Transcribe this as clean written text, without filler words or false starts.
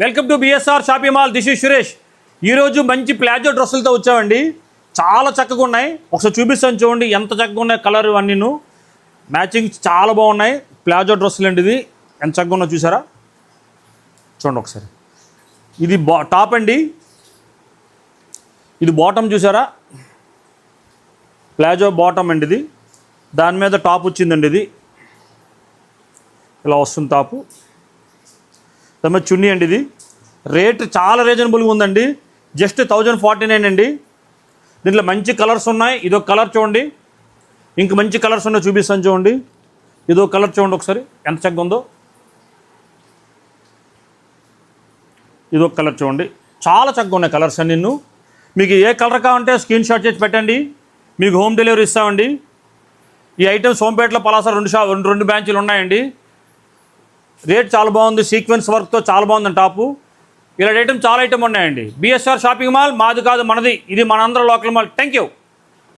Welcome to BSR shopping mall. This is Suresh. ఈరోజు మంచి palazzo డ్రెస్సులతో వచ్చామండి. చాలా చక్కగా ఉన్నాయి. ఒకసారి చూపిస్తాను చూడండి ఎంత చక్కగా ఉన్నాయి. కలర్ అన్నీను మ్యాచింగ్ చాలా బాగున్నాయి. ప్లాజో డ్రెస్సులు అండి. ఇది ఎంత చక్కగా ఉన్నా చూసారా? చూడండి ఒకసారి. ఇది టాప్ అండి. ఇది బాటమ్ చూసారా? ప్లాజో బాటమ్ అండి. ఇది దాని మీద టాప్ వచ్చిందండి. ఇది ఇలా వస్తుంది టాపు. దాని మీద చున్నీ అండి. ఇది రేట్ చాలా రీజనబుల్గా ఉందండి. జస్ట్ 1049 అండి. దీంట్లో మంచి కలర్స్ ఉన్నాయి. ఇదొక కలర్ చూడండి. ఇంక మంచి కలర్స్ ఉన్నాయి, చూపిస్తాను చూడండి. ఇదొక కలర్ చూడండి ఒకసారి ఎంత చక్కగా ఉందో. ఇదొక కలర్ చూడండి. చాలా చక్కగా ఉన్నాయి కలర్స్ అన్ని. మీకు ఏ కలర్ కావాలంటే స్క్రీన్ షాట్ చేసి పెట్టండి, మీకు హోమ్ డెలివరీ ఇస్తామండి. ఈ ఐటమ్ సోంపేటలో పలాస రెండు బ్రాంచీలు ఉన్నాయండి. రేట్ చాలా బాగుంది. సీక్వెన్స్ వర్క్తో చాలా బాగుందండి టాపు. ఇలాంటి ఐటమ్ చాలా ఐటమ్ ఉన్నాయండి. బిఎస్ఆర్ షాపింగ్ మాల్ మాది కాదు మనది. ఇది మనందరం లోకల్ మాల్. Thank you.